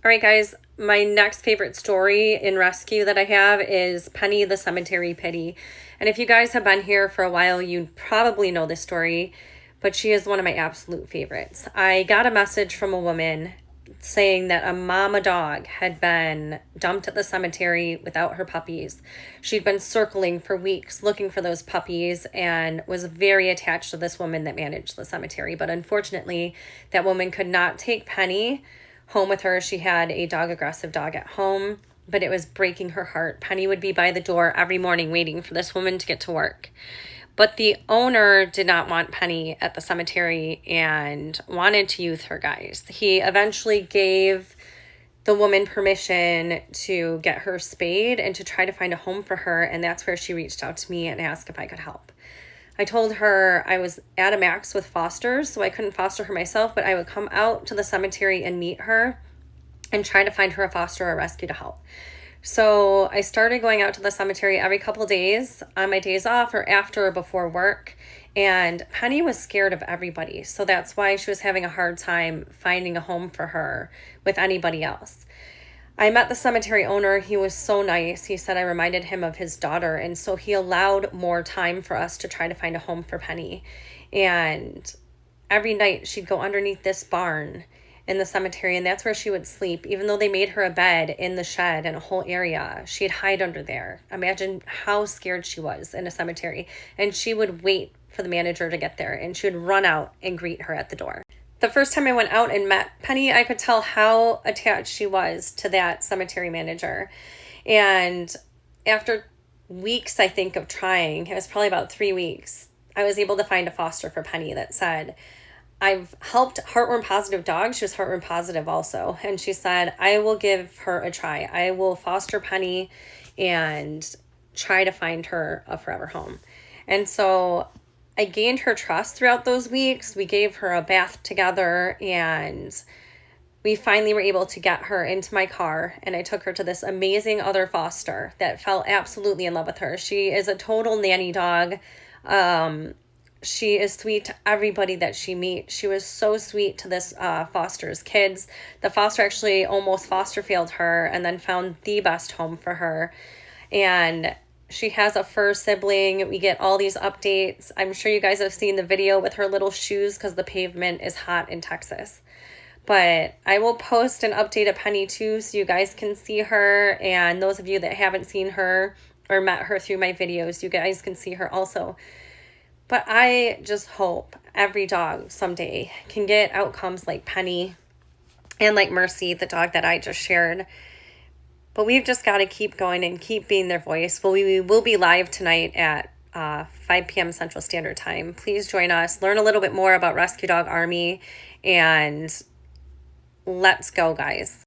All right, guys, my next favorite story in rescue that I have is Penny the Cemetery Pitty. And if you guys have been here for a while, you probably know this story, but she is one of my absolute favorites. I got a message from a woman saying that a mama dog had been dumped at the cemetery without her puppies. She'd been circling for weeks looking for those puppies and was very attached to this woman that managed the cemetery. But unfortunately, that woman could not take Penny home with her. She had a dog aggressive dog at home, but it was breaking her heart. Penny would be by the door every morning waiting for this woman to get to work. But the owner did not want Penny at the cemetery and wanted to youth her, guys. He eventually gave the woman permission to get her spayed and to try to find a home for her. And that's where she reached out to me and asked if I could help. I told her I was at a max with fosters, so I couldn't foster her myself, but I would come out to the cemetery and meet her and try to find her a foster or a rescue to help. So I started going out to the cemetery every couple days on my days off or after or before work. And Penny was scared of everybody. So that's why she was having a hard time finding a home for her with anybody else. I met the cemetery owner. He was so nice. He said I reminded him of his daughter. And so he allowed more time for us to try to find a home for Penny. And every night she'd go underneath this barn in the cemetery, and that's where she would sleep. Even though they made her a bed in the shed and a whole area, she'd hide under there. Imagine how scared she was in a cemetery. And she would wait for the manager to get there, and she would run out and greet her at the door. The first time I went out and met Penny, I could tell how attached she was to that cemetery manager. And after weeks, I think, of trying, it was probably about 3 weeks, I was able to find a foster for Penny that said, I've helped heartworm positive dogs. She was heartworm positive also. And she said, I will give her a try. I will foster Penny and try to find her a forever home. And so I gained her trust throughout those weeks. We gave her a bath together, and we finally were able to get her into my car, and I took her to this amazing other foster that fell absolutely in love with her. She is a total nanny dog. She is sweet to everybody that she meets. She was so sweet to this foster's kids. The foster actually almost foster failed her and then found the best home for her. And she has a fur sibling. We get all these updates. I'm sure you guys have seen the video with her little shoes because the pavement is hot in Texas. But I will post an update of Penny too so you guys can see her. And those of you that haven't seen her or met her through my videos, you guys can see her also. But I just hope every dog someday can get outcomes like Penny and like Mercy, the dog that I just shared. But we've just got to keep going and keep being their voice. Well, we will be live tonight at 5 p.m. Central Standard Time. Please join us. Learn a little bit more about Rescue Dog Army. And let's go, guys.